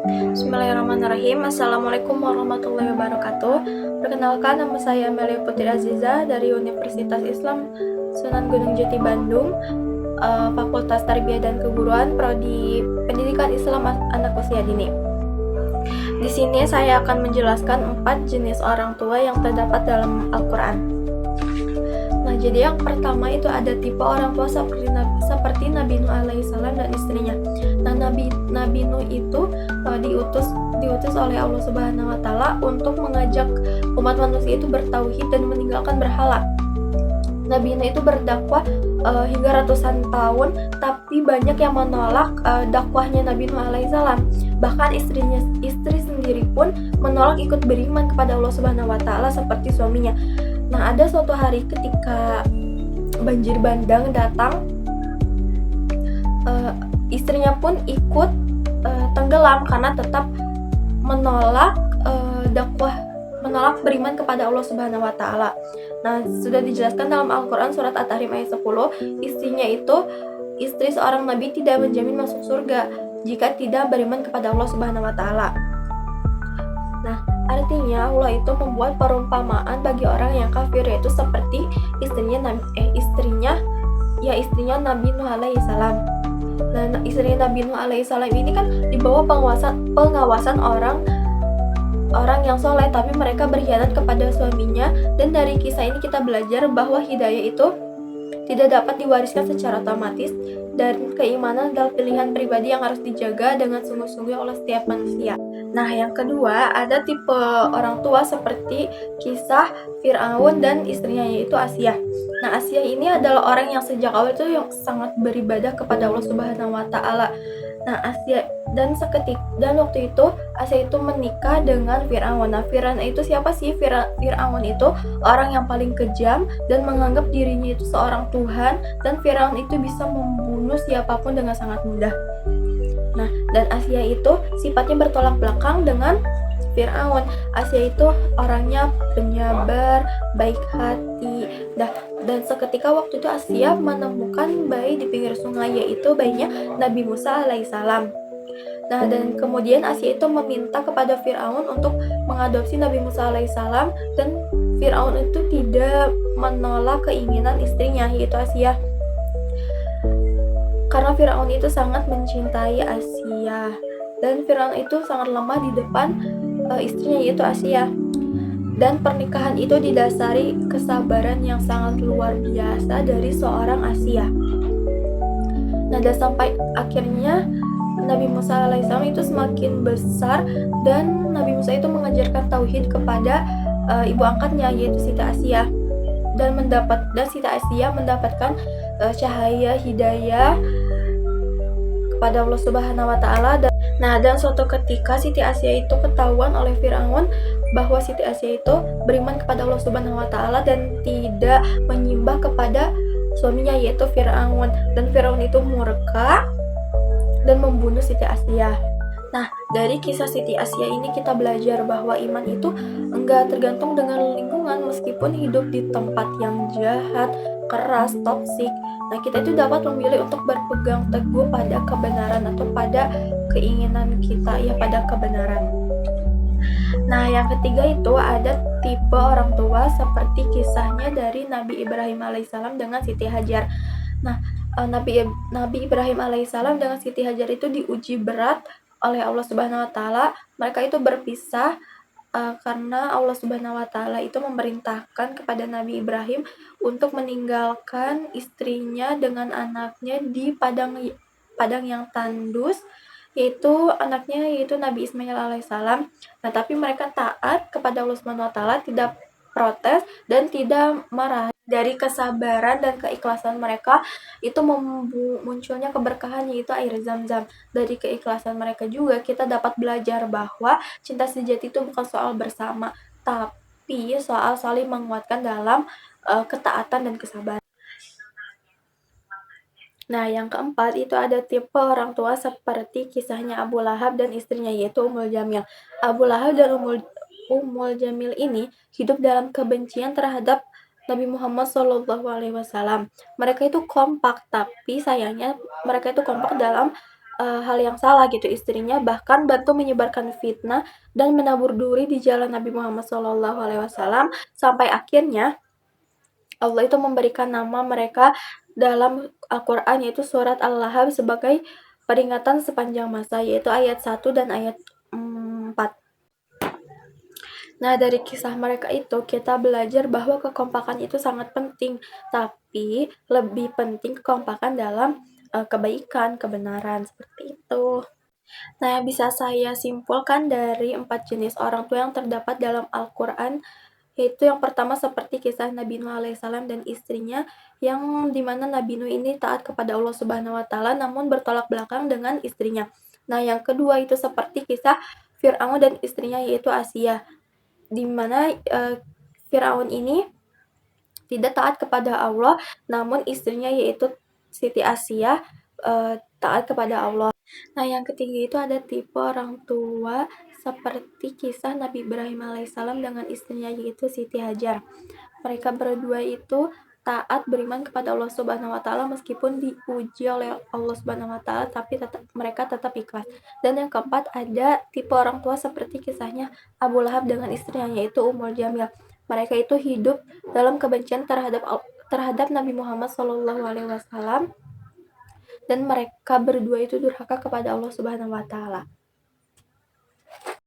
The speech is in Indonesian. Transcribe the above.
Bismillahirrahmanirrahim. Assalamualaikum warahmatullahi wabarakatuh. Perkenalkan, nama saya Amelia Putri Aziza dari Universitas Islam Sunan Gunung Jati Bandung, Fakultas Tarbiyah dan Keguruan, Prodi Pendidikan Islam Anak Usia Dini. Di sini saya akan menjelaskan 4 jenis orang tua yang terdapat dalam Al-Quran. Nah, jadi yang pertama itu ada tipe orang tua seperti Nabi Nuh alaihissalam dan istrinya. Nah, Nabi Nuh itu diutus oleh Allah Subhanahu wa taala untuk mengajak umat manusia itu bertauhid dan meninggalkan berhala. Nabi Nuh itu berdakwah hingga ratusan tahun, tapi banyak yang menolak dakwahnya Nabi Nuh alaihissalam. Bahkan istri sendiri pun menolak ikut beriman kepada Allah Subhanahu wa taala seperti suaminya. Nah, ada suatu hari ketika banjir bandang datang, istrinya pun ikut tenggelam karena tetap menolak menolak beriman kepada Allah Subhanahu wa taala. Nah, sudah dijelaskan dalam Al-Qur'an surat At-Tahrim ayat 10, istri seorang nabi tidak menjamin masuk surga jika tidak beriman kepada Allah Subhanahu wa taala. Nah, artinya Allah itu membuat perumpamaan bagi orang yang kafir, yaitu seperti istrinya Nabi Nuh alaihissalam. Nah, istrinya Nabi Nuh alaihissalam ini kan di bawah pengawasan orang yang soleh, tapi mereka berkhianat kepada suaminya. Dan dari kisah ini kita belajar bahwa hidayah itu tidak dapat diwariskan secara otomatis, dan keimanan adalah pilihan pribadi yang harus dijaga dengan sungguh-sungguh oleh setiap manusia. Nah, yang kedua ada tipe orang tua seperti kisah Fir'aun dan istrinya, yaitu Asiyah. Nah, Asiyah ini adalah orang yang sejak awal itu yang sangat beribadah kepada Allah Subhanahu wa taala. Nah, waktu itu Asiyah itu menikah dengan Fir'aun. Nah, Fir'aun itu siapa sih? Fir'aun itu orang yang paling kejam dan menganggap dirinya itu seorang Tuhan, dan Fir'aun itu bisa membunuh siapapun dengan sangat mudah. Nah, dan Asiyah itu sifatnya bertolak belakang dengan Fir'aun. Asiyah itu orangnya penyabar, baik hati. Dan seketika waktu itu Asiyah menemukan bayi di pinggir sungai, yaitu bayinya Nabi Musa alaihissalam. Nah, dan kemudian Asiyah itu meminta kepada Fir'aun untuk mengadopsi Nabi Musa alaihissalam, dan Fir'aun itu tidak menolak keinginan istrinya, yaitu Asiyah. Karena Fir'aun itu sangat mencintai Asiyah, dan Fir'aun itu sangat lemah di depan istrinya, yaitu Asiyah. Dan pernikahan itu didasari kesabaran yang sangat luar biasa dari seorang Asiyah. Nah, dan sampai akhirnya Nabi Musa alaihissalam itu semakin besar, dan Nabi Musa itu mengajarkan tauhid kepada ibu angkatnya, yaitu Siti Asiyah. Dan Siti Asiyah mendapatkan cahaya hidayah kepada Allah Subhanahu wa taala. Dan suatu ketika Siti Asiyah itu ketahuan oleh Fir'aun bahwa Siti Asiyah itu beriman kepada Allah Subhanahu wa taala dan tidak menyembah kepada suaminya, yaitu Fir'aun. Dan Fir'aun itu murka dan membunuh Siti Asiyah. Nah, dari kisah Siti Asiyah ini kita belajar bahwa iman itu enggak tergantung dengan lingkungan. Meskipun hidup di tempat yang jahat, keras, toksik, nah kita itu dapat memilih untuk berpegang teguh pada kebenaran atau pada keinginan kita, ya pada kebenaran. Nah, yang ketiga itu ada tipe orang tua seperti kisahnya dari Nabi Ibrahim alaihissalam dengan Siti Hajar. Nah, Nabi Ibrahim alaihissalam dengan Siti Hajar itu diuji berat oleh Allah Subhanahu wa taala. Mereka itu berpisah karena Allah Subhanahu wa taala itu memerintahkan kepada Nabi Ibrahim untuk meninggalkan istrinya dengan anaknya di padang yang tandus, yaitu Nabi Ismail alaihissalam. Nah, tapi mereka taat kepada Allah Subhanahu wa taala, tidak protes dan tidak marah. Dari kesabaran dan keikhlasan mereka itu munculnya keberkahan, yaitu air Zam-Zam. Dari keikhlasan mereka juga kita dapat belajar bahwa cinta sejati itu bukan soal bersama, tapi soal saling menguatkan dalam ketaatan dan kesabaran. Nah, yang keempat itu ada tipe orang tua seperti kisahnya Abu Lahab dan istrinya, yaitu Ummul Jamil. Abu Lahab dan Ummul Jamil ini hidup dalam kebencian terhadap Nabi Muhammad SAW. Mereka itu kompak, tapi sayangnya mereka itu kompak dalam hal yang salah gitu istrinya, bahkan bantu menyebarkan fitnah dan menabur duri di jalan Nabi Muhammad SAW, sampai akhirnya Allah itu memberikan nama mereka dalam Al-Quran, yaitu surat Al-Lahab, sebagai peringatan sepanjang masa, yaitu ayat 1 dan ayat 4. Nah, dari kisah mereka itu kita belajar bahwa kekompakan itu sangat penting, tapi lebih penting kekompakan dalam kebaikan, kebenaran, seperti itu. Nah, yang bisa saya simpulkan dari 4 jenis orang tua yang terdapat dalam Al-Quran, yaitu yang pertama seperti kisah Nabi Nuh alaihissalam dan istrinya, yang dimana Nabi Nuh ini taat kepada Allah Subhanahu wa Ta'ala, namun bertolak belakang dengan istrinya. Nah, yang kedua itu seperti kisah Fir'aun dan istrinya, yaitu Asia, dimana Fir'aun ini tidak taat kepada Allah, namun istrinya yaitu Siti Asia taat kepada Allah. Nah, yang ketiga itu ada tipe orang tua seperti kisah Nabi Ibrahim alaihissalam dengan istrinya yaitu Siti Hajar. Mereka berdua itu taat beriman kepada Allah Subhanahu wa Ta'ala meskipun diuji oleh Allah Subhanahu wa Ta'ala, tapi mereka tetap ikhlas. Dan yang keempat ada tipe orang tua seperti kisahnya Abu Lahab dengan istrinya yaitu Ummul Jamil. Mereka itu hidup dalam kebencian terhadap Nabi Muhammad SAW, dan mereka berdua itu durhaka kepada Allah Subhanahu wa Ta'ala.